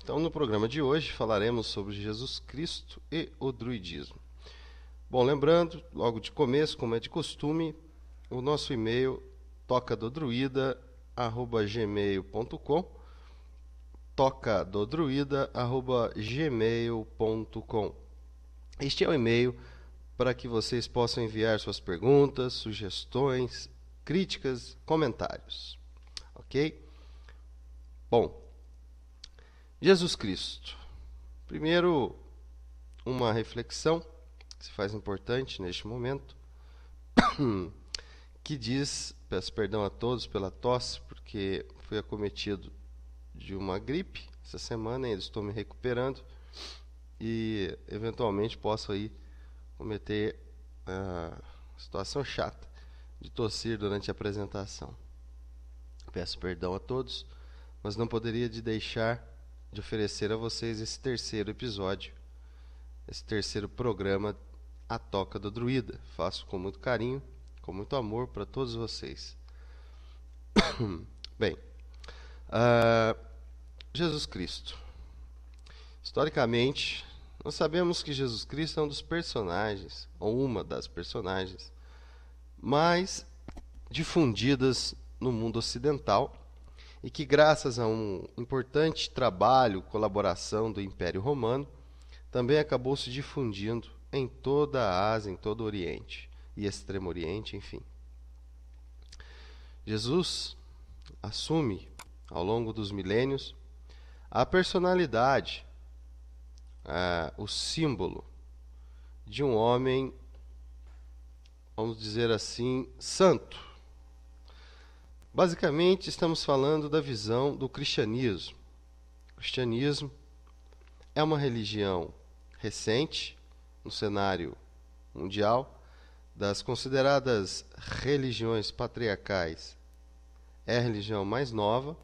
Então, no programa de hoje falaremos sobre Jesus Cristo e o druidismo. Bom, lembrando, logo de começo, como é de costume, o nosso e-mail tocadodruida@gmail.com, tocadodruida@gmail.com. Este é o e-mail para que vocês possam enviar suas perguntas, sugestões, críticas, comentários. Ok? Bom, Jesus Cristo. Primeiro, uma reflexão que se faz importante neste momento, que diz, peço perdão a todos pela tosse, porque fui acometido de uma gripe essa semana, ainda estou me recuperando e eventualmente posso aí cometer a situação chata de tossir durante a apresentação. Peço perdão a todos, mas não poderia deixar de oferecer a vocês esse terceiro episódio, esse terceiro programa, A Toca do Druida. Faço com muito carinho, com muito amor para todos vocês. Bem, Jesus Cristo. Historicamente, nós sabemos que Jesus Cristo é um dos personagens, ou uma das personagens, mais difundidas no mundo ocidental, e que, graças a um importante trabalho, colaboração do Império Romano, também acabou se difundindo em toda a Ásia, em todo o Oriente e Extremo Oriente, enfim. Jesus assume, ao longo dos milênios, a personalidade, o símbolo de um homem, vamos dizer assim, santo. Basicamente, estamos falando da visão do cristianismo. O cristianismo é uma religião recente no cenário mundial. Das consideradas religiões patriarcais, é a religião mais nova.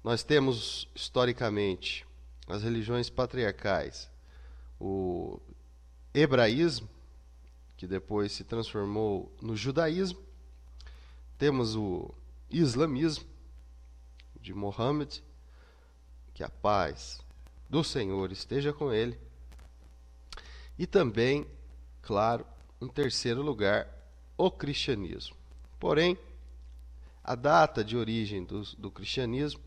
Nós temos, historicamente, as religiões patriarcais, o hebraísmo, que depois se transformou no judaísmo. Temos o islamismo, de Mohammed, que a paz do Senhor esteja com ele. E também, claro, em terceiro lugar, o cristianismo. Porém, a data de origem do cristianismo,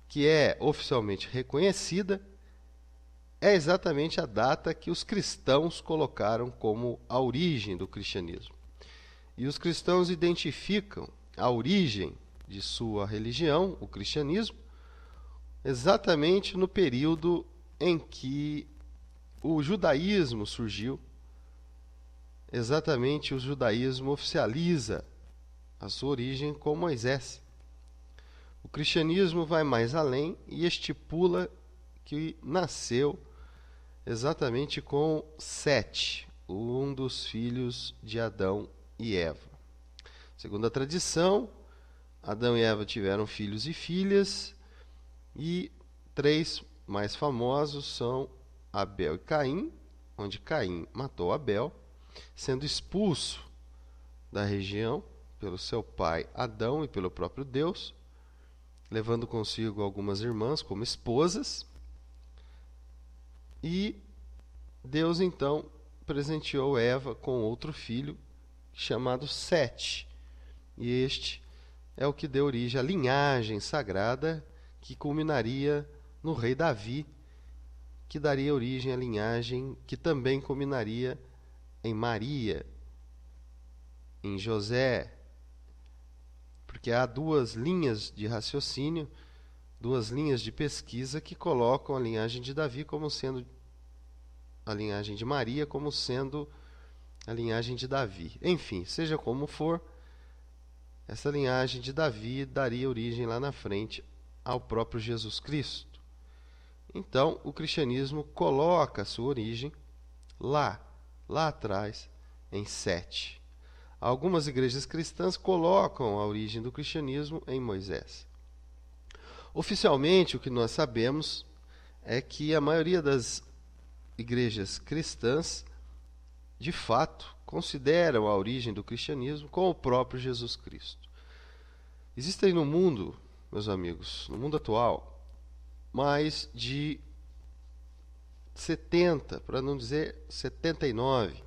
que é oficialmente reconhecida, é exatamente a data que os cristãos colocaram como a origem do cristianismo. E os cristãos identificam a origem de sua religião, o cristianismo, exatamente no período em que o judaísmo surgiu. Exatamente, o judaísmo oficializa a sua origem com Moisés. O cristianismo vai mais além e estipula que nasceu exatamente com Sete, um dos filhos de Adão e Eva. Segundo a tradição, Adão e Eva tiveram filhos e filhas, e três mais famosos são Abel e Caim, onde Caim matou Abel, sendo expulso da região pelo seu pai Adão e pelo próprio Deus, levando consigo algumas irmãs como esposas. E Deus então presenteou Eva com outro filho chamado Sete. E este é o que deu origem à linhagem sagrada que culminaria no rei Davi, que daria origem à linhagem que também culminaria em Maria, em José, porque há duas linhas de raciocínio, duas linhas de pesquisa que colocam a linhagem de Davi como sendo a linhagem de Maria, como sendo a linhagem de Davi. Enfim, seja como for, essa linhagem de Davi daria origem lá na frente ao próprio Jesus Cristo. Então, o cristianismo coloca a sua origem lá atrás, em Sete. Algumas igrejas cristãs colocam a origem do cristianismo em Moisés. Oficialmente, o que nós sabemos é que a maioria das igrejas cristãs, de fato, consideram a origem do cristianismo com o próprio Jesus Cristo. Existem no mundo, meus amigos, no mundo atual, mais de 70, para não dizer 79,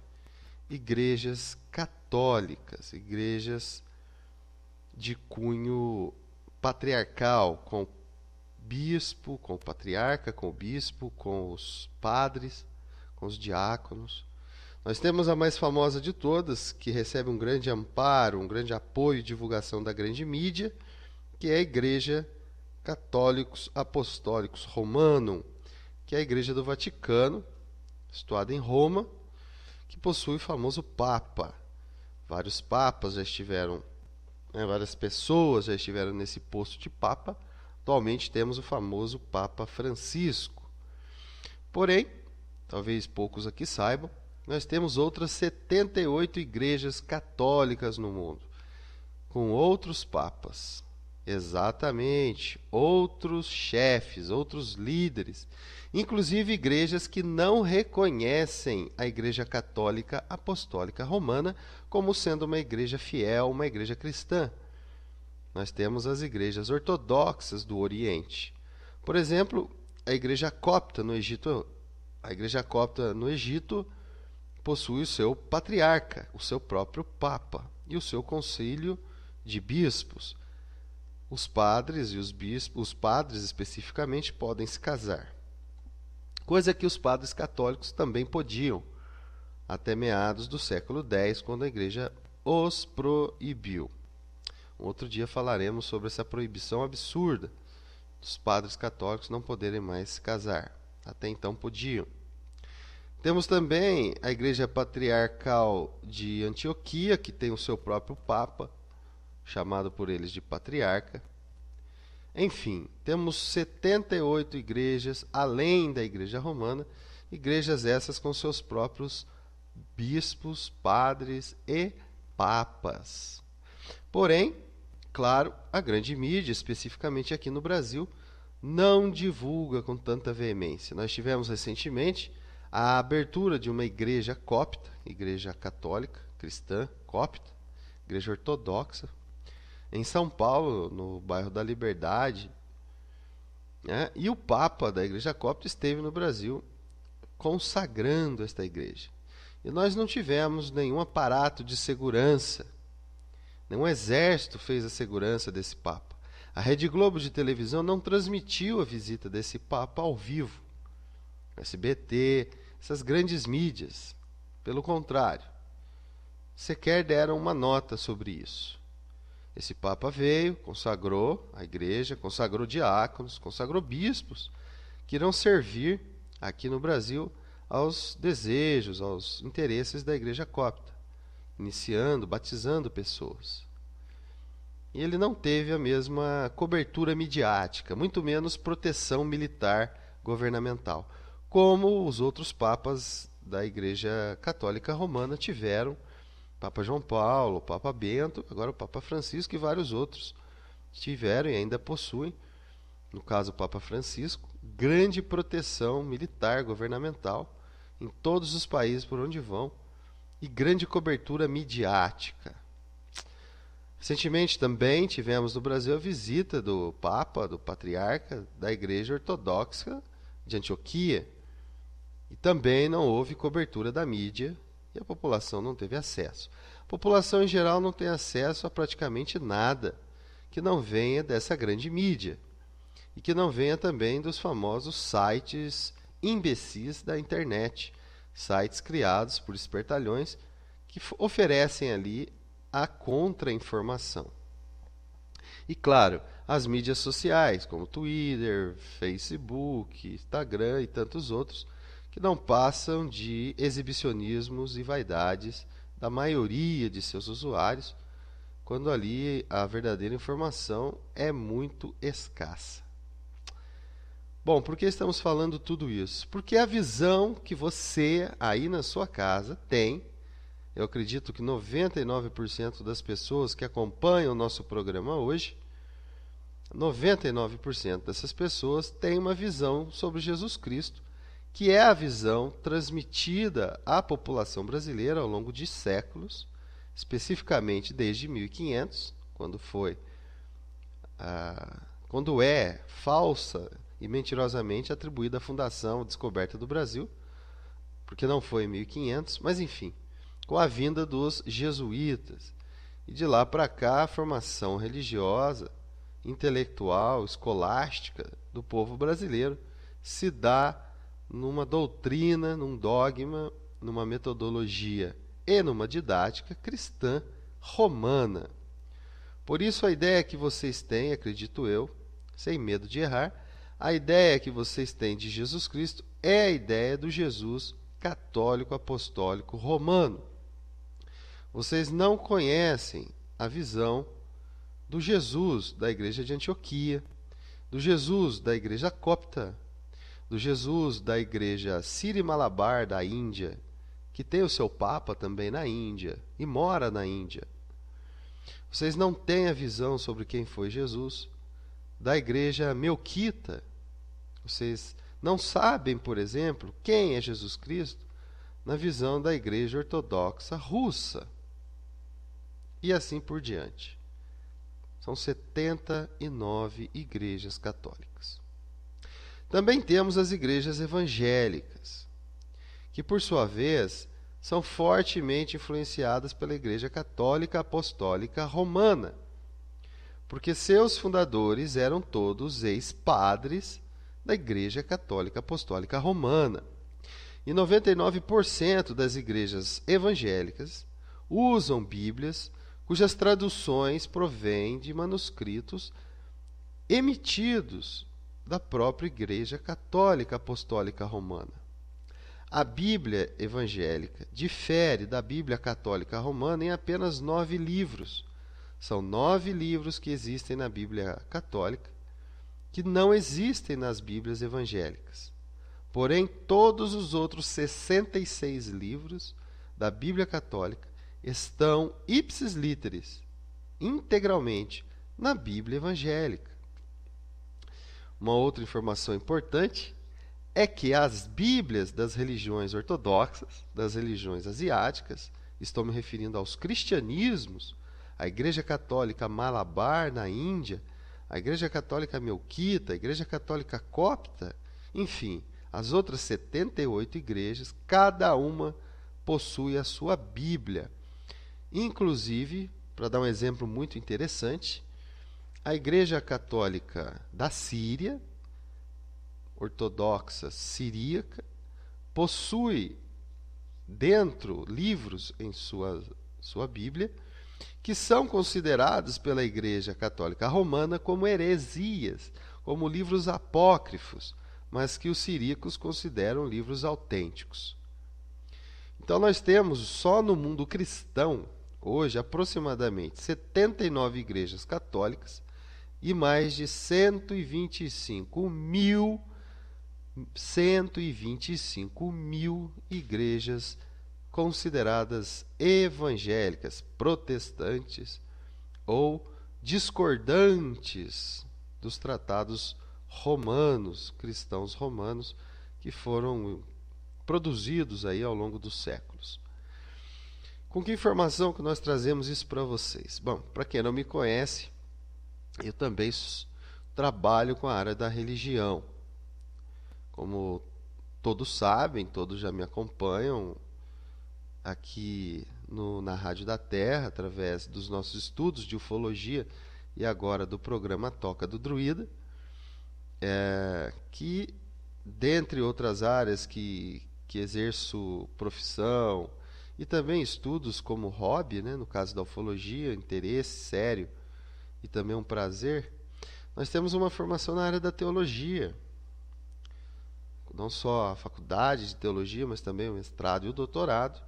igrejas católicas, igrejas de cunho patriarcal, com bispo, com o patriarca, com o bispo, com os padres, com os diáconos. Nós temos a mais famosa de todas, que recebe um grande amparo, um grande apoio e divulgação da grande mídia, que é a Igreja Católicos Apostólicos Romanum, que é a Igreja do Vaticano, situada em Roma, que possui o famoso Papa. Vários papas já estiveram, várias pessoas já estiveram nesse posto de Papa. Atualmente temos o famoso Papa Francisco. Porém, talvez poucos aqui saibam, nós temos outras 78 igrejas católicas no mundo, com outros papas. Exatamente, outros chefes, outros líderes, inclusive igrejas que não reconhecem a Igreja Católica Apostólica Romana como sendo uma igreja fiel, uma igreja cristã. Nós temos as igrejas ortodoxas do Oriente. Por exemplo, a Igreja Copta no Egito. A Igreja Copta no Egito possui o seu patriarca, o seu próprio Papa e o seu concílio de bispos. Os padres e os bispos, os padres especificamente, podem se casar. Coisa que os padres católicos também podiam, até meados do século X, quando a igreja os proibiu. Um outro dia falaremos sobre essa proibição absurda dos padres católicos não poderem mais se casar. Até então podiam. Temos também a Igreja Patriarcal de Antioquia, que tem o seu próprio Papa, chamado por eles de Patriarca. Enfim, temos 78 igrejas, além da Igreja Romana, igrejas essas com seus próprios bispos, padres e papas. Porém, claro, a grande mídia, especificamente aqui no Brasil, não divulga com tanta veemência. Nós tivemos recentemente a abertura de uma igreja copta, igreja católica, cristã, copta, igreja ortodoxa, em São Paulo, no bairro da Liberdade, né? E o Papa da Igreja Copta esteve no Brasil consagrando esta igreja. E nós não tivemos nenhum aparato de segurança, nenhum exército fez a segurança desse Papa. A Rede Globo de televisão não transmitiu a visita desse Papa ao vivo. O SBT, essas grandes mídias, pelo contrário, sequer deram uma nota sobre isso. Esse Papa veio, consagrou a igreja, consagrou diáconos, consagrou bispos, que irão servir aqui no Brasil aos desejos, aos interesses da Igreja Copta, iniciando, batizando pessoas. E ele não teve a mesma cobertura midiática, muito menos proteção militar governamental, como os outros papas da Igreja Católica Romana tiveram. Papa João Paulo, Papa Bento, agora o Papa Francisco e vários outros tiveram e ainda possuem, no caso o Papa Francisco, grande proteção militar, governamental, em todos os países por onde vão, e grande cobertura midiática. Recentemente também tivemos no Brasil a visita do Papa, do Patriarca da Igreja Ortodoxa de Antioquia, e também não houve cobertura da mídia, e a população não teve acesso. A população em geral não tem acesso a praticamente nada que não venha dessa grande mídia e que não venha também dos famosos sites imbecis da internet, sites criados por espertalhões que oferecem ali a contra-informação. E claro, as mídias sociais, como Twitter, Facebook, Instagram e tantos outros, que não passam de exibicionismos e vaidades da maioria de seus usuários, quando ali a verdadeira informação é muito escassa. Bom, por que estamos falando tudo isso? Porque a visão que você aí na sua casa tem, eu acredito que 99% das pessoas que acompanham o nosso programa hoje, 99% dessas pessoas têm uma visão sobre Jesus Cristo, que é a visão transmitida à população brasileira ao longo de séculos, especificamente desde 1500, quando é falsa e mentirosamente atribuída à fundação, descoberta do Brasil, porque não foi em 1500, mas enfim, com a vinda dos jesuítas. E de lá para cá, a formação religiosa, intelectual, escolástica do povo brasileiro se dá numa doutrina, num dogma, numa metodologia e numa didática cristã romana. Por isso, a ideia que vocês têm, acredito eu, sem medo de errar, a ideia que vocês têm de Jesus Cristo é a ideia do Jesus católico apostólico romano. Vocês não conhecem a visão do Jesus da igreja de Antioquia, do Jesus da igreja copta, do Jesus da igreja Siri-Malabar da Índia, que tem o seu Papa também na Índia e mora na Índia. Vocês não têm a visão sobre quem foi Jesus da igreja melquita. Vocês não sabem, por exemplo, quem é Jesus Cristo na visão da igreja ortodoxa russa. E assim por diante. São 79 igrejas católicas. Também temos as igrejas evangélicas, que por sua vez são fortemente influenciadas pela Igreja Católica Apostólica Romana, porque seus fundadores eram todos ex-padres da Igreja Católica Apostólica Romana. E 99% das igrejas evangélicas usam Bíblias cujas traduções provêm de manuscritos emitidos da própria Igreja Católica Apostólica Romana. A Bíblia evangélica difere da Bíblia Católica Romana em apenas 9 livros. São 9 livros que existem na Bíblia Católica, que não existem nas Bíblias evangélicas. Porém, todos os outros 66 livros da Bíblia Católica estão ipsis literis, integralmente, na Bíblia evangélica. Uma outra informação importante é que as Bíblias das religiões ortodoxas, das religiões asiáticas, estou me referindo aos cristianismos, a Igreja Católica Malabar na Índia, a Igreja Católica Melquita, a Igreja Católica Copta, enfim, as outras 78 igrejas, cada uma possui a sua Bíblia. Inclusive, para dar um exemplo muito interessante, a Igreja Católica da Síria, ortodoxa siríaca, possui dentro livros em sua Bíblia que são considerados pela Igreja Católica Romana como heresias, como livros apócrifos, mas que os siríacos consideram livros autênticos. Então nós temos só no mundo cristão hoje aproximadamente 79 igrejas católicas e mais de 125 mil igrejas consideradas evangélicas, protestantes ou discordantes dos tratados romanos, cristãos romanos, que foram produzidos aí ao longo dos séculos. Com que informação que nós trazemos isso para vocês? Bom, para quem não me conhece, eu também trabalho com a área da religião. Como todos sabem, todos já me acompanham aqui na Rádio da Terra, através dos nossos estudos de ufologia e agora do programa Toca do Druida, que, dentre outras áreas que exerço profissão e também estudos como hobby, né, no caso da ufologia, interesse sério e também um prazer, nós temos uma formação na área da teologia. Não só a faculdade de teologia, mas também o mestrado e o doutorado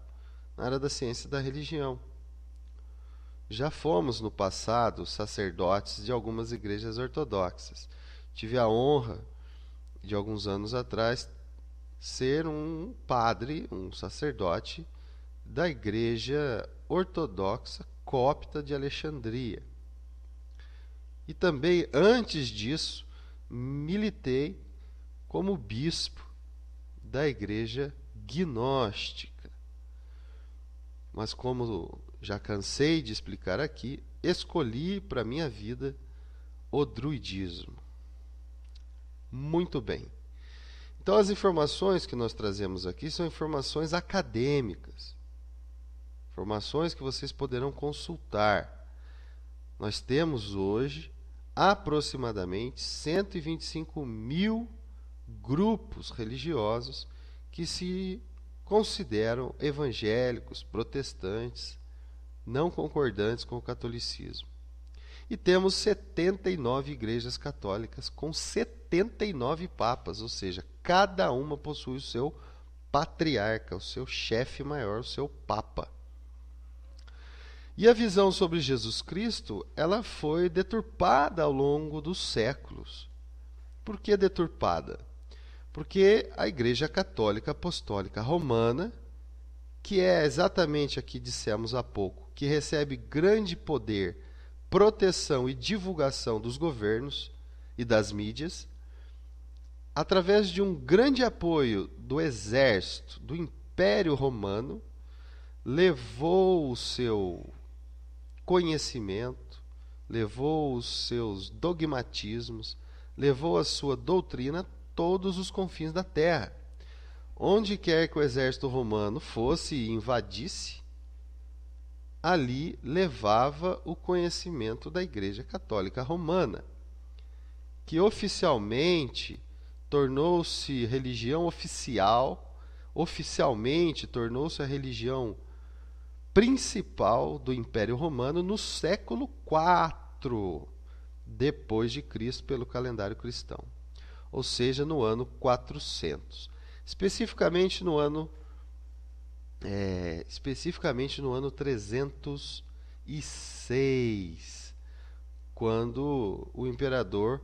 na área da ciência da religião. Já fomos no passado sacerdotes de algumas igrejas ortodoxas. Tive a honra de alguns anos atrás ser um padre, um sacerdote da igreja ortodoxa copta de Alexandria. E também antes disso militei como bispo da igreja gnóstica. Mas como já cansei de explicar aqui, escolhi para minha vida o druidismo. Muito bem. Então, as informações que nós trazemos aqui são informações acadêmicas, informações que vocês poderão consultar. Nós temos hoje aproximadamente 125 mil grupos religiosos que se consideram evangélicos, protestantes, não concordantes com o catolicismo. E temos 79 igrejas católicas com 79 papas, ou seja, cada uma possui o seu patriarca, o seu chefe maior, o seu papa. E a visão sobre Jesus Cristo, ela foi deturpada ao longo dos séculos. Por que deturpada? Porque a Igreja Católica Apostólica Romana, que é exatamente a que dissemos há pouco, que recebe grande poder, proteção e divulgação dos governos e das mídias, através de um grande apoio do exército, do Império Romano, levou o seu conhecimento, levou os seus dogmatismos, levou a sua doutrina a todos os confins da terra. Onde quer que o exército romano fosse e invadisse, ali levava o conhecimento da Igreja Católica Romana, que oficialmente tornou-se religião oficial, oficialmente tornou-se a religião principal do Império Romano no século IV depois de Cristo pelo calendário cristão, ou seja, no ano 400, especificamente no ano 306, quando o imperador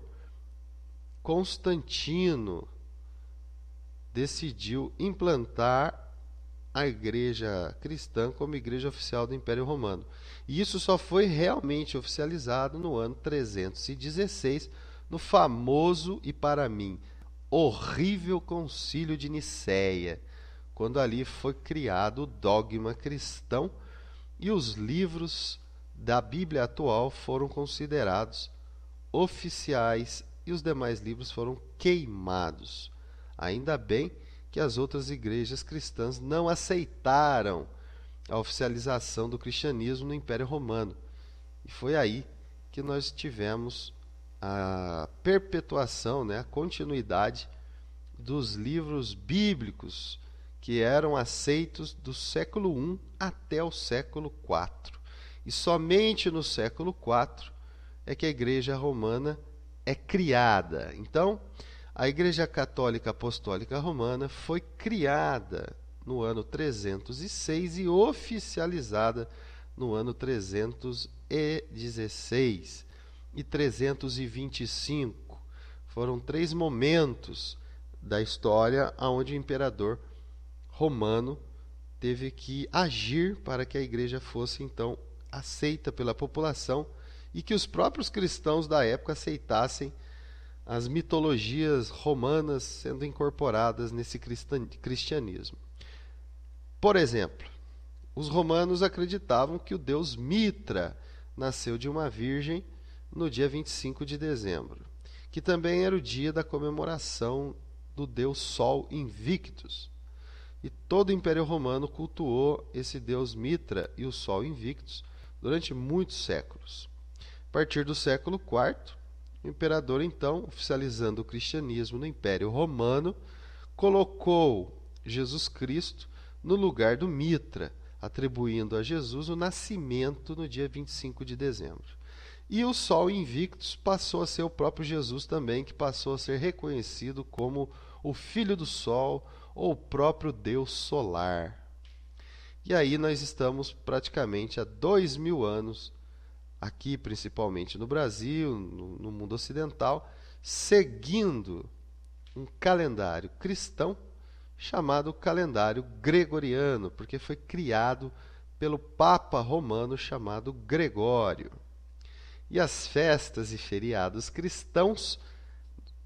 Constantino decidiu implantar a igreja cristã como igreja oficial do Império Romano. E isso só foi realmente oficializado no ano 316, no famoso e, para mim, horrível Concílio de Nicéia, quando ali foi criado o dogma cristão e os livros da Bíblia atual foram considerados oficiais e os demais livros foram queimados. Ainda bem que as outras igrejas cristãs não aceitaram a oficialização do cristianismo no Império Romano. E foi aí que nós tivemos a perpetuação, a continuidade dos livros bíblicos que eram aceitos do século I até o século IV. E somente no século IV é que a Igreja Romana é criada. Então, a Igreja Católica Apostólica Romana foi criada no ano 306 e oficializada no ano 316 e 325. Foram 3 momentos da história onde o imperador romano teve que agir para que a igreja fosse então aceita pela população e que os próprios cristãos da época aceitassem as mitologias romanas sendo incorporadas nesse cristianismo. Por exemplo, os romanos acreditavam que o deus Mitra nasceu de uma virgem no dia 25 de dezembro, que também era o dia da comemoração do deus Sol Invictus. E todo o Império Romano cultuou esse deus Mitra e o Sol Invictus durante muitos séculos. A partir do século IV, o imperador, então, oficializando o cristianismo no Império Romano, colocou Jesus Cristo no lugar do Mitra, atribuindo a Jesus o nascimento no dia 25 de dezembro. E o Sol Invictus passou a ser o próprio Jesus também, que passou a ser reconhecido como o Filho do Sol ou o próprio Deus solar. E aí nós estamos praticamente há 2000 anos, aqui principalmente no Brasil, no mundo ocidental, seguindo um calendário cristão chamado calendário gregoriano, porque foi criado pelo Papa Romano chamado Gregório. E as festas e feriados cristãos,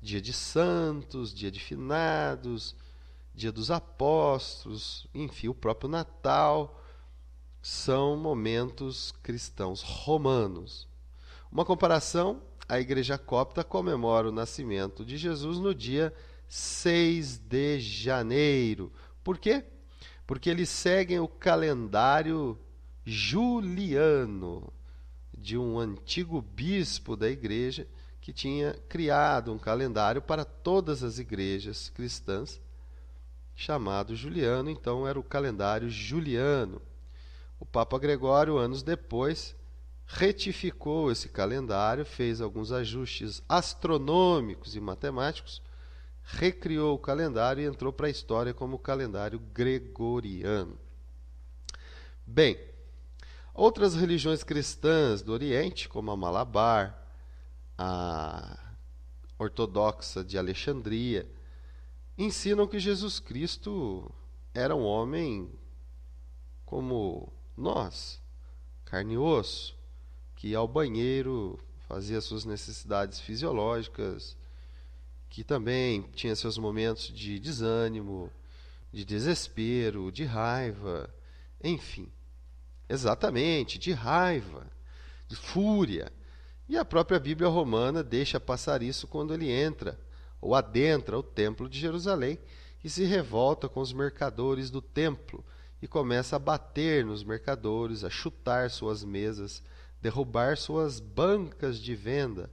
dia de santos, dia de finados, dia dos apóstolos, enfim, o próprio Natal, são momentos cristãos romanos. Uma comparação a Igreja Copta comemora o nascimento de Jesus no dia 6 de janeiro. Por quê? Porque eles seguem o calendário juliano de um antigo bispo da igreja que tinha criado um calendário para todas as igrejas cristãs, chamado Juliano. Então era o calendário juliano. O Papa Gregório, anos depois, retificou esse calendário, fez alguns ajustes astronômicos e matemáticos, recriou o calendário e entrou para a história como o calendário gregoriano. Bem, outras religiões cristãs do Oriente, como a Malabar, a ortodoxa de Alexandria, ensinam que Jesus Cristo era um homem como nós, carne e osso, que ia ao banheiro, fazia suas necessidades fisiológicas, que também tinha seus momentos de desânimo, de desespero, de raiva, enfim, exatamente, de raiva, de fúria. E a própria Bíblia romana deixa passar isso quando ele entra ou adentra o templo de Jerusalém e se revolta com os mercadores do templo e começa a bater nos mercadores, a chutar suas mesas, derrubar suas bancas de venda.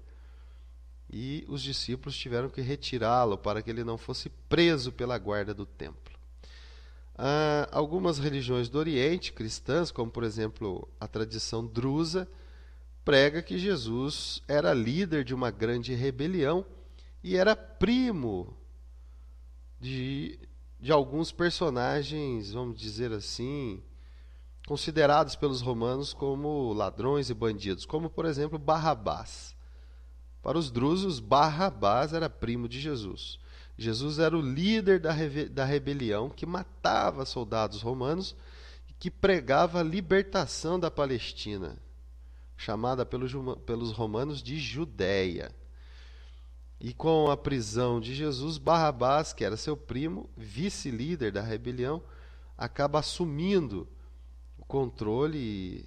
E os discípulos tiveram que retirá-lo para que ele não fosse preso pela guarda do templo. Algumas religiões do Oriente, cristãs, como por exemplo a tradição drusa, prega que Jesus era líder de uma grande rebelião e era primo de alguns personagens, vamos dizer assim, considerados pelos romanos como ladrões e bandidos, como por exemplo Barrabás. Para os drusos, Barrabás era primo de Jesus. Jesus era o líder da rebelião que matava soldados romanos e que pregava a libertação da Palestina, chamada pelos romanos de Judéia. E com a prisão de Jesus, Barrabás, que era seu primo, vice-líder da rebelião, acaba assumindo o controle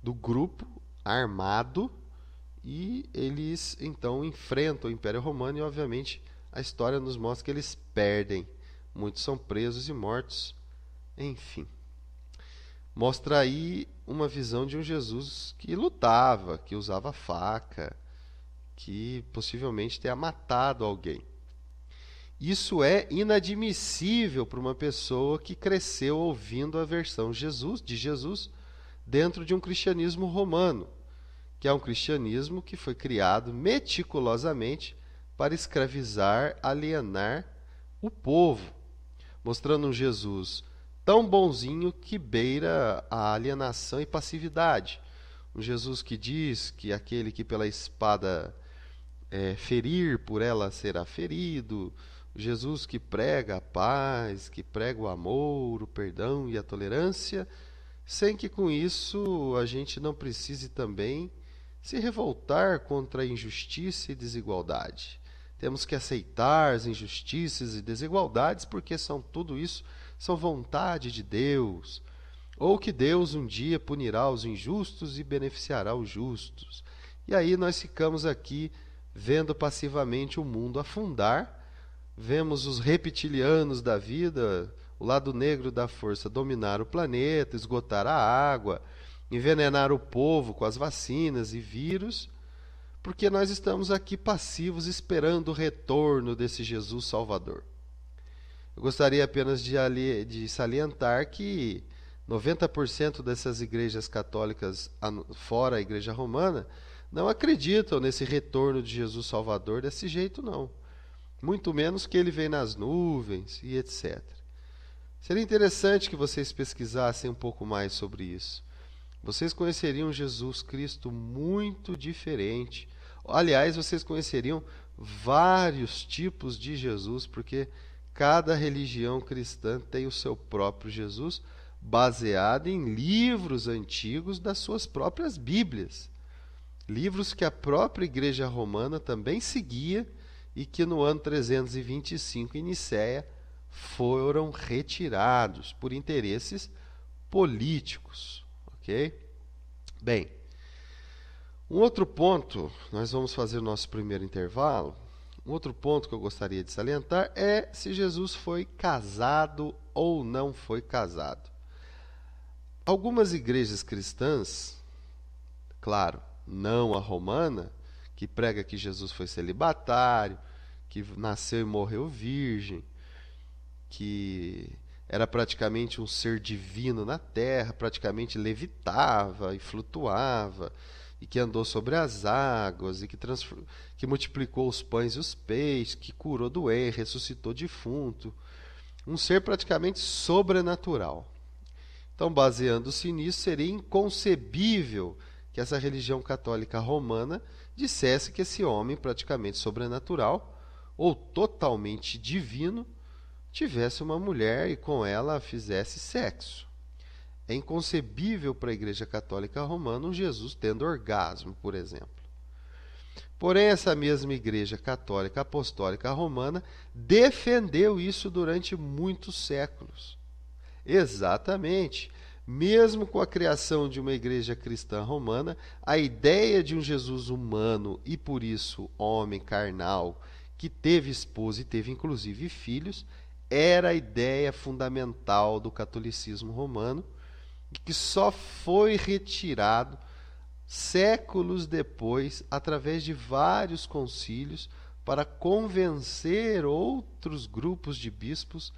do grupo armado e eles então enfrentam o Império Romano e obviamente a história nos mostra que eles perdem. Muitos são presos e mortos. Enfim, mostra aí uma visão de um Jesus que lutava, que usava faca, que possivelmente tenha matado alguém. Isso é inadmissível para uma pessoa que cresceu ouvindo a versão de Jesus dentro de um cristianismo romano, que é um cristianismo que foi criado meticulosamente para escravizar, alienar o povo, mostrando um Jesus tão bonzinho que beira a alienação e passividade. Um Jesus que diz que aquele que pela espada ferir, por ela será ferido. Jesus que prega a paz, que prega o amor, o perdão e a tolerância, sem que com isso a gente não precise também se revoltar contra a injustiça e desigualdade. Temos que aceitar as injustiças e desigualdades porque tudo isso são vontade de Deus, ou que Deus um dia punirá os injustos e beneficiará os justos. E aí nós ficamos aqui vendo passivamente o mundo afundar, vemos os reptilianos da vida, o lado negro da força, dominar o planeta, esgotar a água, envenenar o povo com as vacinas e vírus, porque nós estamos aqui passivos esperando o retorno desse Jesus Salvador. Eu gostaria apenas de salientar que 90% dessas igrejas católicas, fora a igreja romana, não acreditam nesse retorno de Jesus Salvador desse jeito, não. Muito menos que ele vem nas nuvens e etc. Seria interessante que vocês pesquisassem um pouco mais sobre isso. Vocês conheceriam Jesus Cristo muito diferente. Aliás, vocês conheceriam vários tipos de Jesus, porque cada religião cristã tem o seu próprio Jesus, baseado em livros antigos das suas próprias Bíblias. Livros que a própria Igreja Romana também seguia e que no ano 325 em Nicéia foram retirados por interesses políticos. Ok? Bem, Um outro ponto, nós vamos fazer o nosso primeiro intervalo. Um outro ponto que eu gostaria de salientar é se Jesus foi casado ou não foi casado. Algumas igrejas cristãs, claro, não a romana, que prega que Jesus foi celibatário, que nasceu e morreu virgem, que era praticamente um ser divino na terra, praticamente levitava e flutuava, e que andou sobre as águas, e que multiplicou os pães e os peixes, que curou doente, ressuscitou defunto. Um ser praticamente sobrenatural. Então, baseando-se nisso, seria inconcebível que essa religião católica romana dissesse que esse homem praticamente sobrenatural ou totalmente divino tivesse uma mulher e com ela fizesse sexo. É inconcebível para a Igreja Católica Romana um Jesus tendo orgasmo, por exemplo. Porém, essa mesma Igreja Católica Apostólica Romana defendeu isso durante muitos séculos. Exatamente. Mesmo com a criação de uma igreja cristã romana, a ideia de um Jesus humano e por isso homem carnal, que teve esposa e teve inclusive filhos, era a ideia fundamental do catolicismo romano, que só foi retirado séculos depois, através de vários concílios, para convencer outros grupos de bispos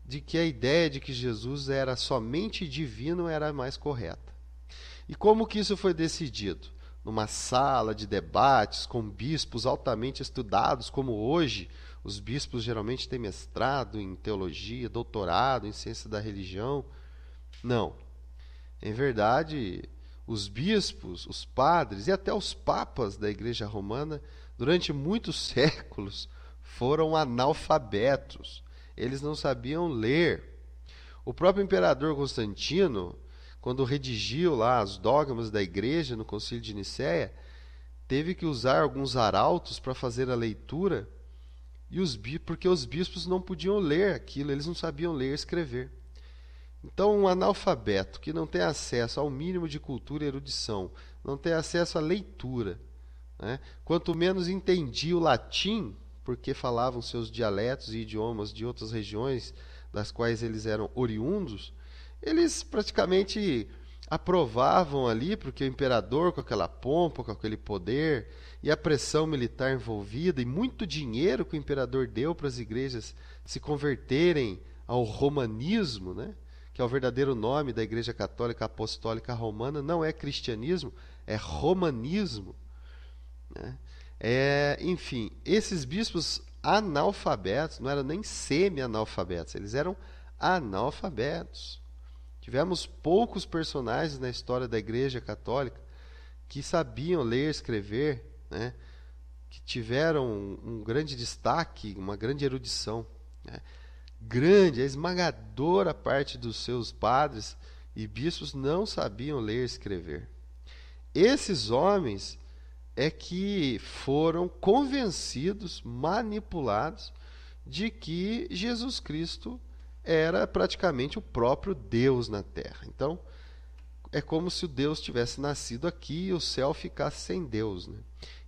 de que a ideia de que Jesus era somente divino era a mais correta. E como que isso foi decidido? Numa sala de debates com bispos altamente estudados, como hoje os bispos geralmente têm mestrado em teologia, doutorado em ciência da religião? Não. Em verdade, os bispos, os padres e até os papas da Igreja Romana, durante muitos séculos, foram analfabetos. Eles não sabiam ler. O próprio imperador Constantino, quando redigiu lá as dogmas da igreja no Concílio de Nicéia, teve que usar alguns arautos para fazer a leitura, porque os bispos não podiam ler aquilo, eles não sabiam ler e escrever. Então, um analfabeto que não tem acesso ao mínimo de cultura e erudição, não tem acesso à leitura, né? Quanto menos entendia o latim, porque falavam seus dialetos e idiomas de outras regiões das quais eles eram oriundos, eles praticamente aprovavam ali, porque o imperador, com aquela pompa, com aquele poder, e a pressão militar envolvida, e muito dinheiro que o imperador deu para as igrejas se converterem ao romanismo, né? Que é o verdadeiro nome da Igreja Católica Apostólica Romana, não é cristianismo, é romanismo, né? Enfim, esses bispos analfabetos, não eram nem semi-analfabetos, eles eram analfabetos. Tivemos poucos personagens na história da Igreja Católica que sabiam ler e escrever, né? Que tiveram um grande destaque, uma grande erudição, né? A esmagadora parte dos seus padres e bispos não sabiam ler e escrever. Esses homens é que foram convencidos, manipulados, de que Jesus Cristo era praticamente o próprio Deus na Terra. Então, é como se o Deus tivesse nascido aqui e o céu ficasse sem Deus, né?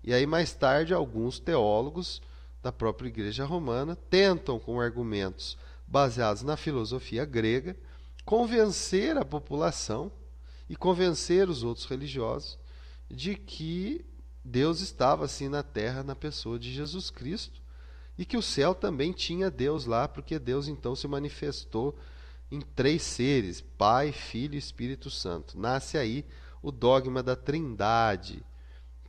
E aí, mais tarde, alguns teólogos da própria Igreja Romana tentam, com argumentos baseados na filosofia grega, convencer a população e convencer os outros religiosos de que Deus estava assim na terra na pessoa de Jesus Cristo e que o céu também tinha Deus lá, porque Deus então se manifestou em 3 seres, Pai, Filho e Espírito Santo. Nasce aí o dogma da Trindade,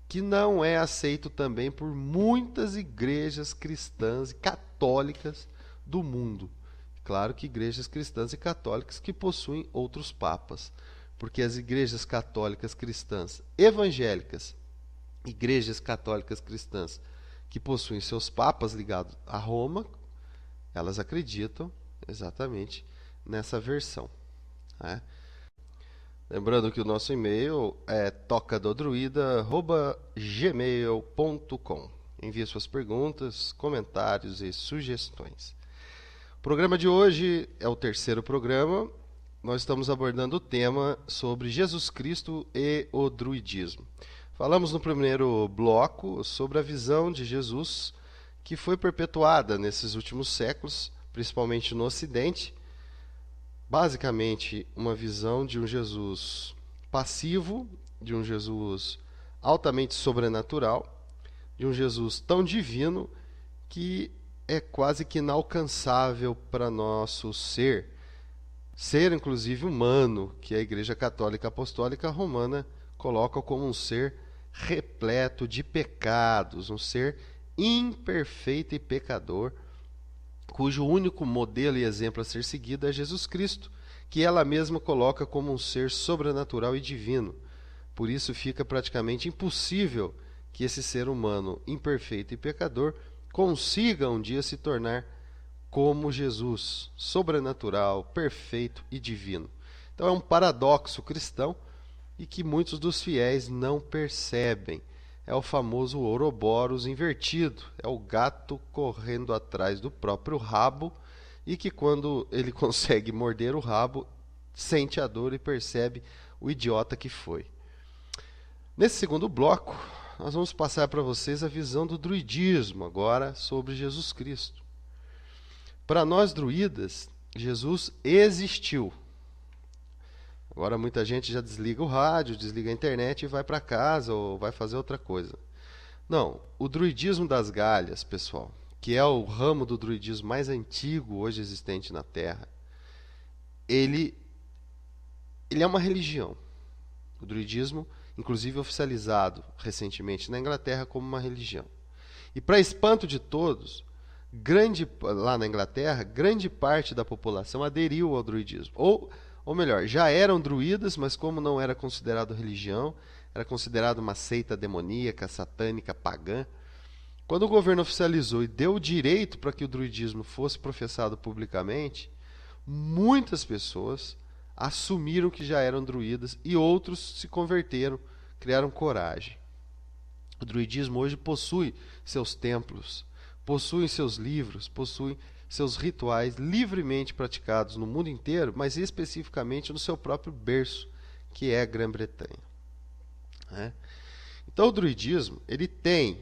que não é aceito também por muitas igrejas cristãs e católicas do mundo. Claro que igrejas cristãs e católicas que possuem outros papas, porque as igrejas católicas cristãs evangélicas, igrejas católicas cristãs que possuem seus papas ligados a Roma, elas acreditam exatamente nessa versão, né? Lembrando que o nosso e-mail é tocadodruida@gmail.com. Envie suas perguntas, comentários e sugestões. O programa de hoje é o 3º programa. Nós estamos abordando o tema sobre Jesus Cristo e o druidismo. Falamos no primeiro bloco sobre a visão de Jesus que foi perpetuada nesses últimos séculos, principalmente no Ocidente. Basicamente, uma visão de um Jesus passivo, de um Jesus altamente sobrenatural, de um Jesus tão divino que é quase que inalcançável para nosso ser inclusive humano, que a Igreja Católica Apostólica Romana coloca como um ser repleto de pecados, um ser imperfeito e pecador, cujo único modelo e exemplo a ser seguido é Jesus Cristo, que ela mesma coloca como um ser sobrenatural e divino. Por isso fica praticamente impossível que esse ser humano imperfeito e pecador consiga um dia se tornar como Jesus, sobrenatural, perfeito e divino. Então é um paradoxo cristão e que muitos dos fiéis não percebem. É o famoso Ouroboros invertido, é o gato correndo atrás do próprio rabo e que quando ele consegue morder o rabo, sente a dor e percebe o idiota que foi. Nesse segundo bloco, nós vamos passar para vocês a visão do druidismo agora sobre Jesus Cristo. Para nós druidas, Jesus existiu. Agora muita gente já desliga o rádio, desliga a internet e vai para casa ou vai fazer outra coisa. Não, o druidismo das Galhas, pessoal, que é o ramo do druidismo mais antigo hoje existente na Terra, ele é uma religião. O druidismo, inclusive oficializado recentemente na Inglaterra como uma religião. E para espanto de todos, lá na Inglaterra, grande parte da população aderiu ao druidismo. Ou melhor, já eram druidas, mas como não era considerado religião, era considerado uma seita demoníaca, satânica, pagã. Quando o governo oficializou e deu o direito para que o druidismo fosse professado publicamente, muitas pessoas assumiram que já eram druidas e outros se converteram, criaram coragem. O druidismo hoje possui seus templos, possui seus livros, possui seus rituais livremente praticados no mundo inteiro, mas especificamente no seu próprio berço, que é a Grã-Bretanha. Então o druidismo ele tem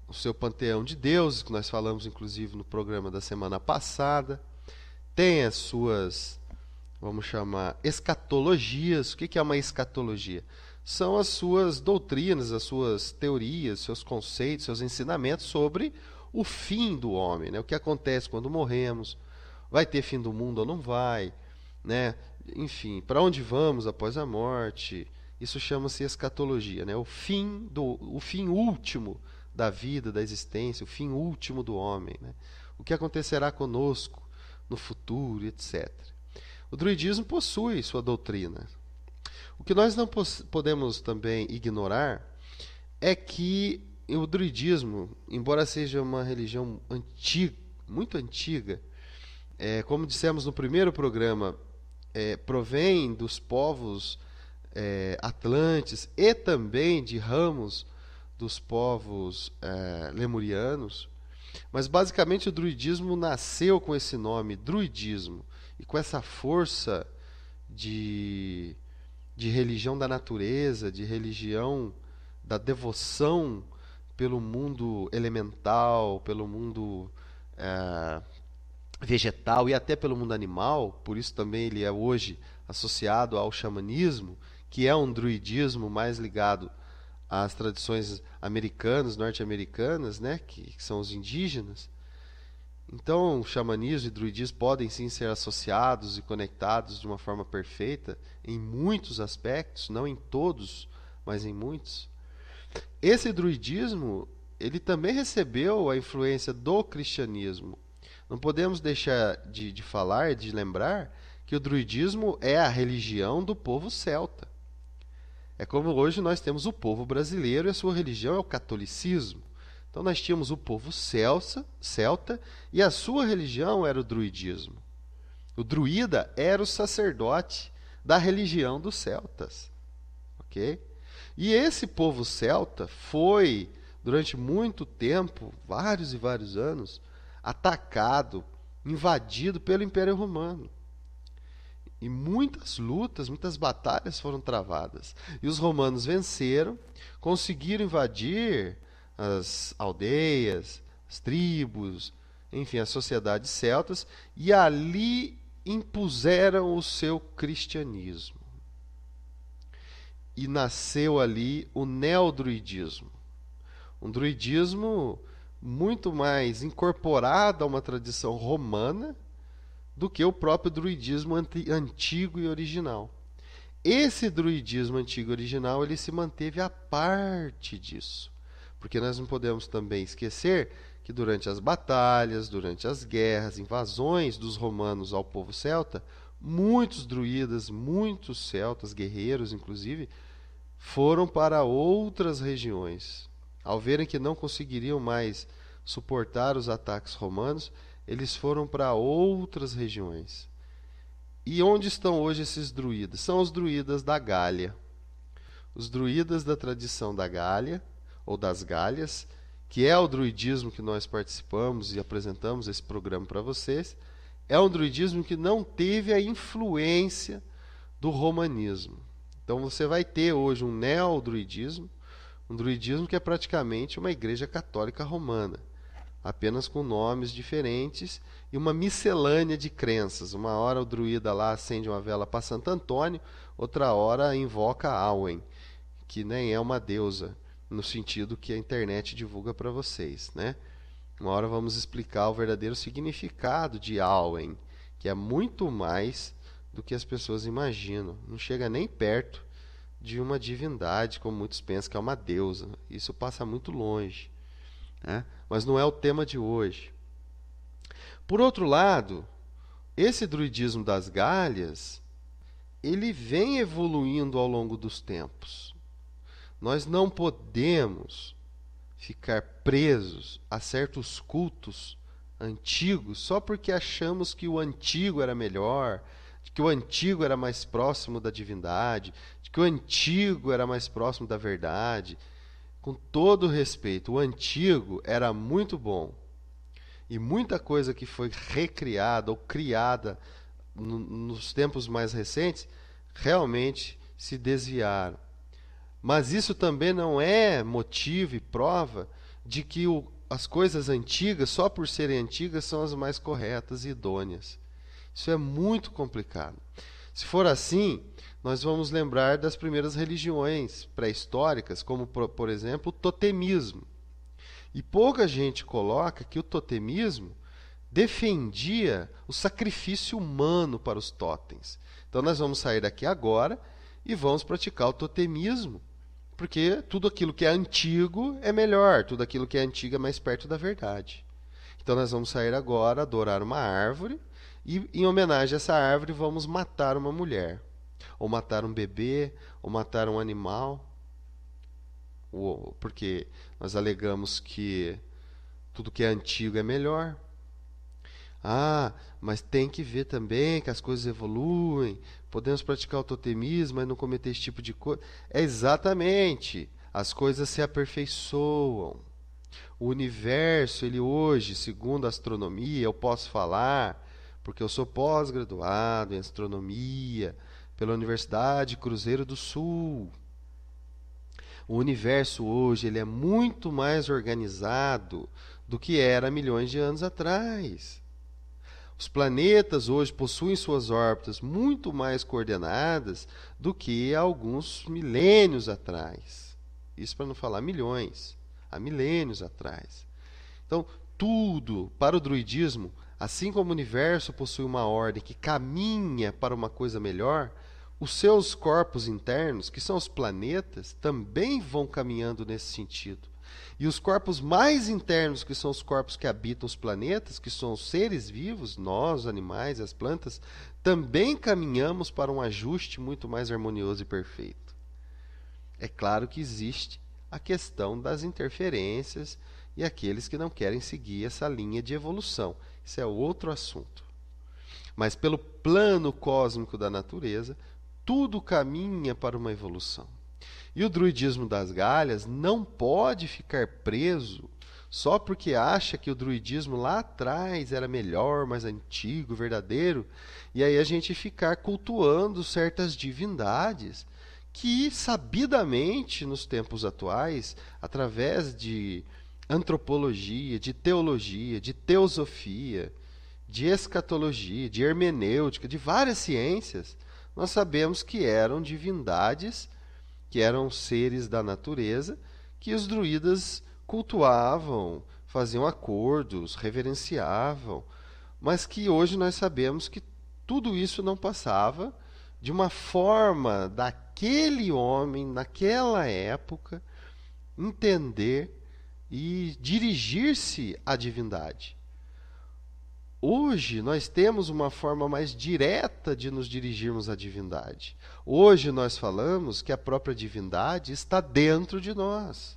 o seu panteão de deuses, que nós falamos inclusive no programa da semana passada, tem as suas, vamos chamar, escatologias. O que é uma escatologia? São as suas doutrinas, as suas teorias, seus conceitos, seus ensinamentos sobre o fim do homem, né? O que acontece quando morremos, vai ter fim do mundo ou não vai, né? Enfim, para onde vamos após a morte, isso chama-se escatologia, né? O fim último da vida, da existência, o fim último do homem, né? O que acontecerá conosco no futuro, etc. O druidismo possui sua doutrina. O que nós não podemos também ignorar é que o druidismo, embora seja uma religião antiga, muito antiga, como dissemos no primeiro programa, provém dos povos atlantes e também de ramos dos povos lemurianos, mas basicamente o druidismo nasceu com esse nome, druidismo, e com essa força de religião da natureza, de religião da devoção pelo mundo elemental, pelo mundo vegetal e até pelo mundo animal. Por isso também ele é hoje associado ao xamanismo, que é um druidismo mais ligado às tradições americanas, norte-americanas, né, que são os indígenas. Então, o xamanismo e o druidismo podem sim ser associados e conectados de uma forma perfeita em muitos aspectos, não em todos, mas em muitos. Esse druidismo, ele também recebeu a influência do cristianismo. Não podemos deixar de falar, de lembrar, que o druidismo é a religião do povo celta. É como hoje nós temos o povo brasileiro e a sua religião é o catolicismo. Então nós tínhamos o povo celta e a sua religião era o druidismo. O druida era o sacerdote da religião dos celtas. Ok? E esse povo celta foi, durante muito tempo, vários e vários anos, atacado, invadido pelo Império Romano. E muitas lutas, muitas batalhas foram travadas. E os romanos venceram, conseguiram invadir as aldeias, as tribos, enfim, as sociedades celtas, e ali impuseram o seu cristianismo. E nasceu ali o neodruidismo. Um druidismo muito mais incorporado a uma tradição romana do que o próprio druidismo antigo e original. Esse druidismo antigo e original, ele se manteve à parte disso. Porque nós não podemos também esquecer que durante as batalhas, durante as guerras, invasões dos romanos ao povo celta, muitos druidas, muitos celtas, guerreiros inclusive, foram para outras regiões. Ao verem que não conseguiriam mais suportar os ataques romanos, eles foram para outras regiões. E onde estão hoje esses druidas? São os druidas da Gália. Os druidas da tradição da Gália, ou das Gálias, que é o druidismo que nós participamos e apresentamos esse programa para vocês, é um druidismo que não teve a influência do romanismo. Então você vai ter hoje um neodruidismo, um druidismo que é praticamente uma igreja católica romana, apenas com nomes diferentes e uma miscelânea de crenças. Uma hora o druida lá acende uma vela para Santo Antônio, outra hora invoca Awen, que nem é uma deusa, no sentido que a internet divulga para vocês, né? Uma hora vamos explicar o verdadeiro significado de Awen, que é muito mais do que as pessoas imaginam. Não chega nem perto de uma divindade, como muitos pensam que é uma deusa. Isso passa muito longe, né? Mas não é o tema de hoje. Por outro lado, esse druidismo das Gálias, ele vem evoluindo ao longo dos tempos. Nós não podemos ficar presos a certos cultos antigos só porque achamos que o antigo era melhor, que o antigo era mais próximo da divindade, que o antigo era mais próximo da verdade. Com todo respeito, o antigo era muito bom. E muita coisa que foi recriada ou criada nos tempos mais recentes realmente se desviaram. Mas isso também não é motivo e prova de que as coisas antigas, só por serem antigas, são as mais corretas e idôneas. Isso é muito complicado. Se for assim, nós vamos lembrar das primeiras religiões pré-históricas, como, por exemplo, o totemismo. E pouca gente coloca que o totemismo defendia o sacrifício humano para os totens. Então nós vamos sair daqui agora e vamos praticar o totemismo, porque tudo aquilo que é antigo é melhor, tudo aquilo que é antigo é mais perto da verdade. Então nós vamos sair agora, adorar uma árvore, e em homenagem a essa árvore vamos matar uma mulher, ou matar um bebê, ou matar um animal, porque nós alegamos que tudo que é antigo é melhor. Ah, mas tem que ver também que as coisas evoluem, podemos praticar o totemismo, mas não cometer esse tipo de coisa. É exatamente, as coisas se aperfeiçoam. O universo, ele hoje, segundo a astronomia, eu posso falar, porque eu sou pós-graduado em astronomia pela Universidade Cruzeiro do Sul. O universo hoje, ele é muito mais organizado do que era há milhões de anos atrás. Os planetas hoje possuem suas órbitas muito mais coordenadas do que há alguns milênios atrás. Isso para não falar milhões, há milênios atrás. Então, tudo para o druidismo, assim como o universo possui uma ordem que caminha para uma coisa melhor, os seus corpos internos, que são os planetas, também vão caminhando nesse sentido. E os corpos mais internos, que são os corpos que habitam os planetas, que são os seres vivos, nós, os animais, as plantas, também caminhamos para um ajuste muito mais harmonioso e perfeito. É claro que existe a questão das interferências e aqueles que não querem seguir essa linha de evolução. Isso é outro assunto. Mas pelo plano cósmico da natureza, tudo caminha para uma evolução. E o druidismo das Gálias não pode ficar preso só porque acha que o druidismo lá atrás era melhor, mais antigo, verdadeiro, e aí a gente ficar cultuando certas divindades que sabidamente nos tempos atuais, através de antropologia, de teologia, de teosofia, de escatologia, de hermenêutica, de várias ciências, nós sabemos que eram divindades, que eram seres da natureza, que os druidas cultuavam, faziam acordos, reverenciavam, mas que hoje nós sabemos que tudo isso não passava de uma forma daquele homem, naquela época, entender e dirigir-se à divindade. Hoje nós temos uma forma mais direta de nos dirigirmos à divindade. Hoje nós falamos que a própria divindade está dentro de nós.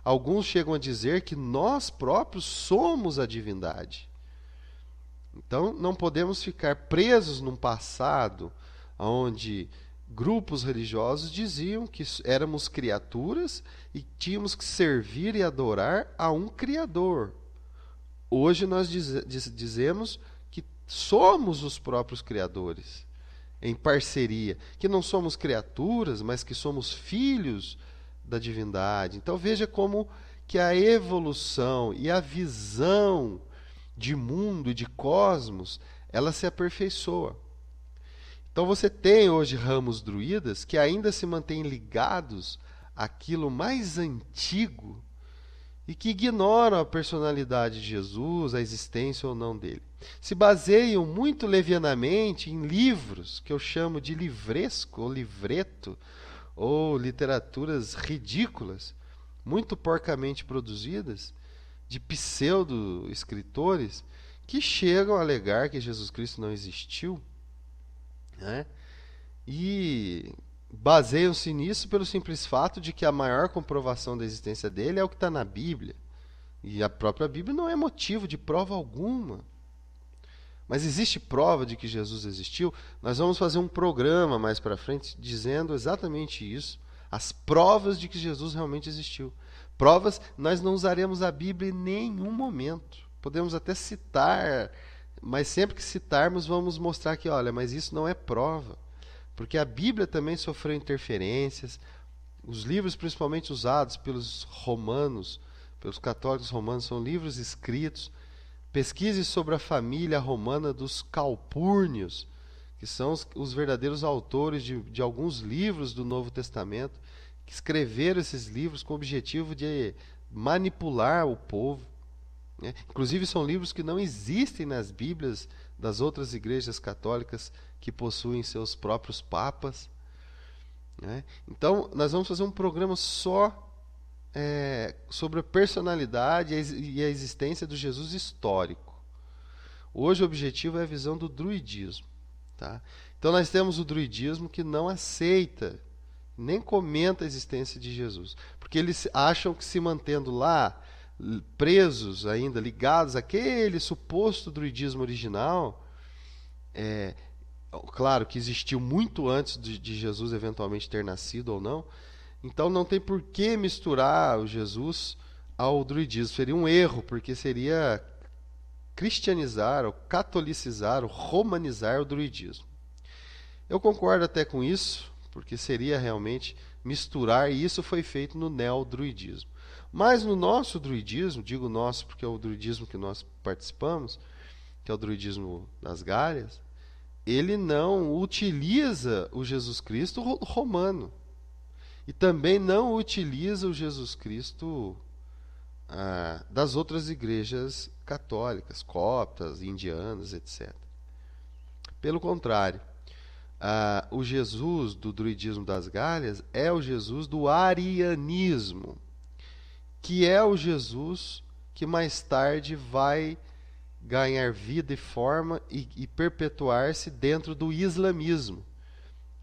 Alguns chegam a dizer que nós próprios somos a divindade. Então não podemos ficar presos num passado onde grupos religiosos diziam que éramos criaturas e tínhamos que servir e adorar a um Criador. Hoje nós dizemos que somos os próprios criadores, em parceria, que não somos criaturas, mas que somos filhos da divindade. Então veja como que a evolução e a visão de mundo e de cosmos, ela se aperfeiçoa. Então você tem hoje ramos druidas que ainda se mantêm ligados àquilo mais antigo e que ignoram a personalidade de Jesus, a existência ou não dele. Se baseiam muito levianamente em livros que eu chamo de livresco ou livreto, ou literaturas ridículas, muito porcamente produzidas, de pseudo-escritores que chegam a alegar que Jesus Cristo não existiu, né? E baseiam-se nisso pelo simples fato de que a maior comprovação da existência dele é o que está na Bíblia. E a própria Bíblia não é motivo de prova alguma. Mas existe prova de que Jesus existiu? Nós vamos fazer um programa mais para frente dizendo exatamente isso. As provas de que Jesus realmente existiu. Provas, nós não usaremos a Bíblia em nenhum momento. Podemos até citar, mas sempre que citarmos vamos mostrar que, olha, mas isso não é prova. Porque a Bíblia também sofreu interferências. Os livros principalmente usados pelos romanos, pelos católicos romanos, são livros escritos. Pesquise sobre a família romana dos Calpurnios, que são os verdadeiros autores de alguns livros do Novo Testamento, que escreveram esses livros com o objetivo de manipular o povo, né? Inclusive são livros que não existem nas Bíblias das outras igrejas católicas que possuem seus próprios papas, né? Então nós vamos fazer um programa só sobre a personalidade e a existência do Jesus histórico. Hoje o objetivo é a visão do druidismo, tá? Então nós temos o druidismo que não aceita, nem comenta a existência de Jesus, porque eles acham que se mantendo lá, presos ainda, ligados àquele suposto druidismo original, claro que existiu muito antes de Jesus eventualmente ter nascido ou não, então não tem por que misturar o Jesus ao druidismo. Seria um erro, porque seria cristianizar, ou catolicizar, ou romanizar o druidismo. Eu concordo até com isso, porque seria realmente misturar, e isso foi feito no neodruidismo. Mas no nosso druidismo, digo nosso porque é o druidismo que nós participamos, que é o druidismo das Gálias, ele não utiliza o Jesus Cristo romano. E também não utiliza o Jesus Cristo das outras igrejas católicas, coptas, indianas, etc. Pelo contrário, o Jesus do druidismo das Gálias é o Jesus do arianismo, que é o Jesus que mais tarde vai ganhar vida e forma e perpetuar-se dentro do islamismo.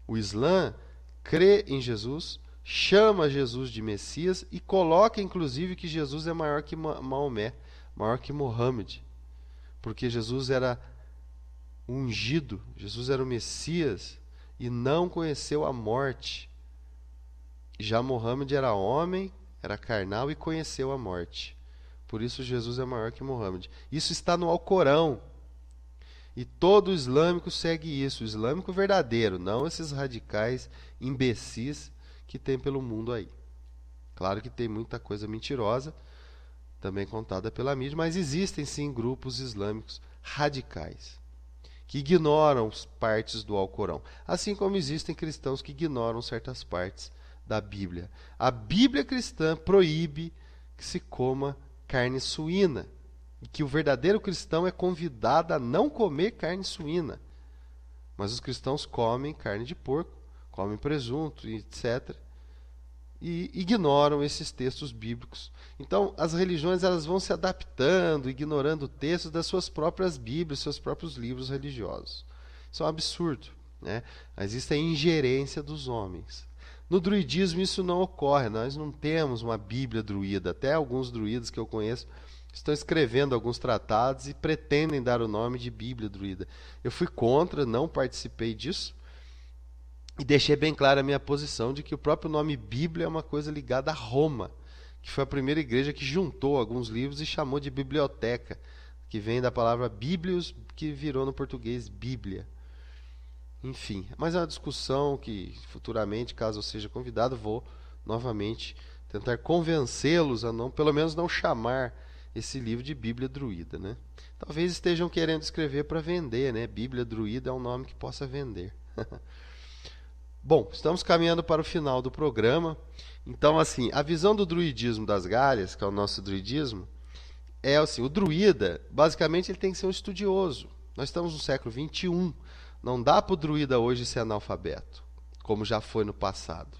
O Islã crê em Jesus, chama Jesus de Messias e coloca inclusive que Jesus é maior que Maomé, maior que Mohammed, porque Jesus era ungido, Jesus era o Messias e não conheceu a morte. Já Mohammed era homem, era carnal e conheceu a morte. Por isso Jesus é maior que Muhammad. Isso está no Alcorão. E todo islâmico segue isso, o islâmico verdadeiro, não esses radicais imbecis que tem pelo mundo aí. Claro que tem muita coisa mentirosa, também contada pela mídia, mas existem sim grupos islâmicos radicais, que ignoram partes do Alcorão. Assim como existem cristãos que ignoram certas partes da Bíblia. A Bíblia cristã proíbe que se coma carne suína. E que o verdadeiro cristão é convidado a não comer carne suína. Mas os cristãos comem carne de porco, comem presunto, etc. E ignoram esses textos bíblicos. Então, as religiões elas vão se adaptando, ignorando textos das suas próprias Bíblias, seus próprios livros religiosos. Isso é um absurdo, né? Existe a ingerência dos homens. No druidismo isso não ocorre. Nós não temos uma Bíblia druida. Até alguns druidas que eu conheço estão escrevendo alguns tratados e pretendem dar o nome de Bíblia druida. Eu fui contra, não participei disso e deixei bem clara a minha posição de que o próprio nome Bíblia é uma coisa ligada a Roma, que foi a primeira igreja que juntou alguns livros e chamou de biblioteca, que vem da palavra Bíblios, que virou no português Bíblia. Enfim, mas é uma discussão que futuramente, caso eu seja convidado, vou novamente tentar convencê-los a não, pelo menos não chamar esse livro de Bíblia druida, né? Talvez estejam querendo escrever para vender, né? Bíblia druida é um nome que possa vender. Bom, estamos caminhando para o final do programa. Então, assim, a visão do druidismo das Galhas, que é o nosso druidismo, é assim, o druida, basicamente, ele tem que ser um estudioso. Nós estamos no século XXI. Não dá para o druida hoje ser analfabeto, como já foi no passado.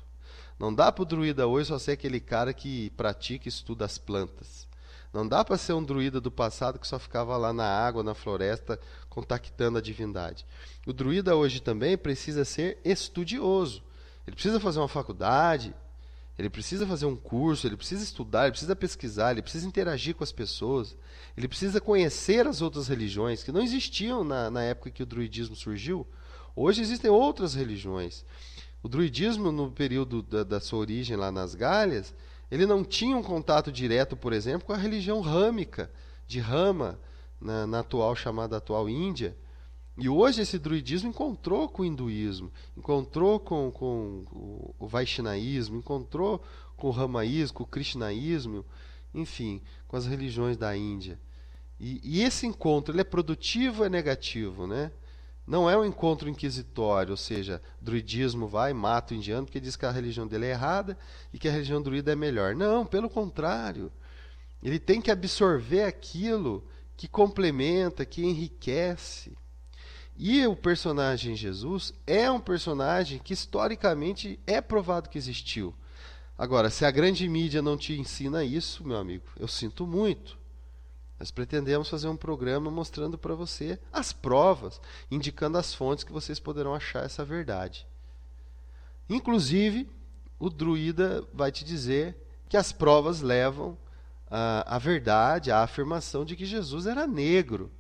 Não dá para o druida hoje só ser aquele cara que pratica e estuda as plantas. Não dá para ser um druida do passado que só ficava lá na água, na floresta, contactando a divindade. O druida hoje também precisa ser estudioso. Ele precisa fazer uma faculdade, ele precisa fazer um curso, ele precisa estudar, ele precisa pesquisar, ele precisa interagir com as pessoas, ele precisa conhecer as outras religiões que não existiam na época que o druidismo surgiu. Hoje existem outras religiões. O druidismo, no período da sua origem lá nas Galhas, ele não tinha um contato direto, por exemplo, com a religião râmica, de Rama, na chamada atual Índia. E hoje esse druidismo encontrou com o hinduísmo, encontrou com o Vaishnaísmo, encontrou com o Ramaísmo, com o Krishnaísmo, enfim, com as religiões da Índia. E esse encontro ele é produtivo ou é negativo, né? Não é um encontro inquisitório, ou seja, druidismo vai e mata o indiano porque diz que a religião dele é errada e que a religião druida é melhor. Não, pelo contrário. Ele tem que absorver aquilo que complementa, que enriquece. E o personagem Jesus é um personagem que historicamente é provado que existiu. Agora, se a grande mídia não te ensina isso, meu amigo, eu sinto muito. Nós pretendemos fazer um programa mostrando para você as provas, indicando as fontes que vocês poderão achar essa verdade. Inclusive, o druida vai te dizer que as provas levam à verdade, à afirmação de que Jesus era negro.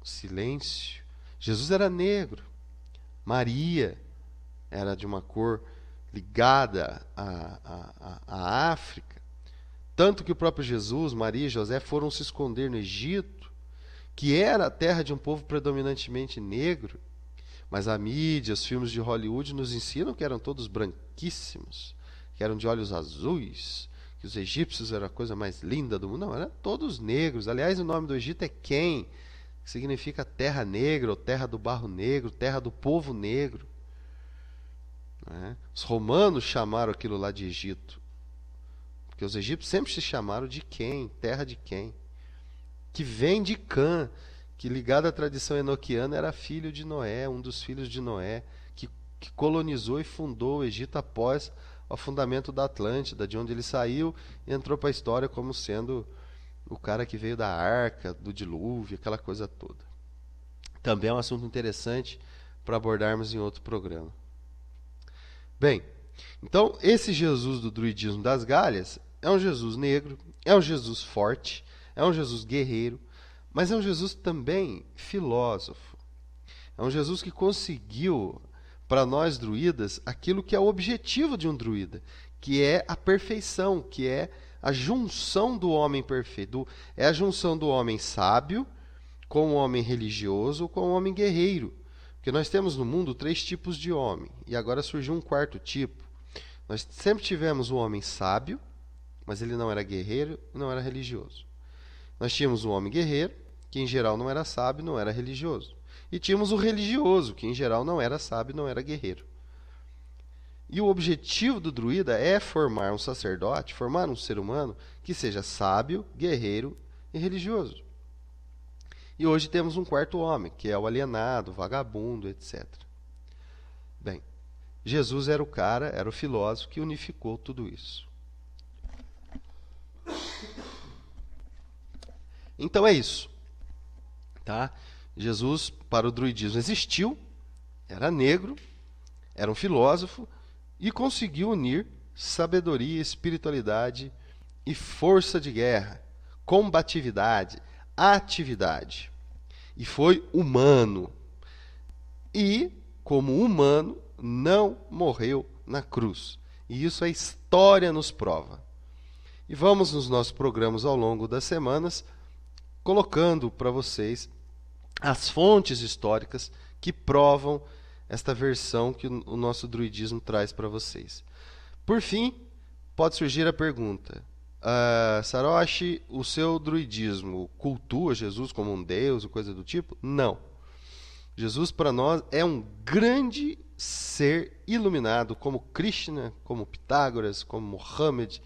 Silêncio. Jesus era negro. Maria era de uma cor ligada à África. Tanto que o próprio Jesus, Maria e José foram se esconder no Egito, que era a terra de um povo predominantemente negro. Mas a mídia, os filmes de Hollywood nos ensinam que eram todos branquíssimos, que eram de olhos azuis, que os egípcios eram a coisa mais linda do mundo. Não, eram todos negros. Aliás, o nome do Egito é Quem, que significa terra negra, ou terra do barro negro, terra do povo negro. Os romanos chamaram aquilo lá de Egito. Porque os egípcios sempre se chamaram de Quem, terra de Quem, que vem de Cã, que ligado à tradição enoquiana era filho de Noé, um dos filhos de Noé, que colonizou e fundou o Egito após o fundamento da Atlântida, de onde ele saiu e entrou para a história como sendo o cara que veio da arca, do dilúvio, aquela coisa toda. Também é um assunto interessante para abordarmos em outro programa. Bem, então esse Jesus do druidismo das Galhas é um Jesus negro, é um Jesus forte, é um Jesus guerreiro, mas é um Jesus também filósofo. É um Jesus que conseguiu, para nós druidas, aquilo que é o objetivo de um druida, que é a perfeição, que é a junção do homem perfeito, é a junção do homem sábio com o homem religioso, com o homem guerreiro. Porque nós temos no mundo 3 tipos de homem, e agora surgiu um 4º tipo. Nós sempre tivemos o homem sábio, mas ele não era guerreiro e não era religioso. Nós tínhamos o homem guerreiro, que em geral não era sábio, não era religioso. E tínhamos o religioso, que em geral não era sábio, não era guerreiro. E o objetivo do druida é formar um sacerdote, formar um ser humano que seja sábio, guerreiro e religioso. E hoje temos um 4º homem, que é o alienado, vagabundo, etc. Bem, Jesus era o cara, era o filósofo que unificou tudo isso. Então é isso. Tá? Jesus, para o druidismo, existiu, era negro, era um filósofo e conseguiu unir sabedoria, espiritualidade e força de guerra, combatividade, atividade. E foi humano. E, como humano, não morreu na cruz. E isso a história nos prova. E vamos nos nossos programas ao longo das semanas colocando para vocês as fontes históricas que provam esta versão que o nosso druidismo traz para vocês. Por fim, pode surgir a pergunta: Saroshi, o seu druidismo cultua Jesus como um deus ou coisa do tipo? Não. Jesus para nós é um grande ser iluminado, como Krishna, como Pitágoras, como Mohammed.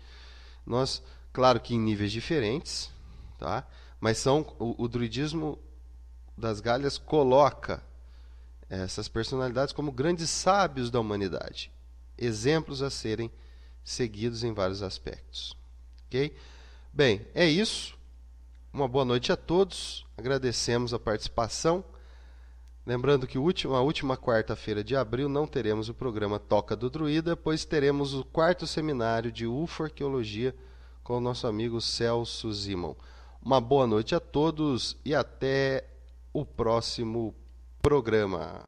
Nós, claro que em níveis diferentes, tá? Mas o druidismo das Galhas coloca essas personalidades como grandes sábios da humanidade, exemplos a serem seguidos em vários aspectos. Ok? Bem, é isso. Uma boa noite a todos. Agradecemos a participação. Lembrando que a última quarta-feira de abril não teremos o programa Toca do Druida, pois teremos o 4º seminário de UFO-Arqueologia com o nosso amigo Celso Zimon. Uma boa noite a todos e até o próximo programa.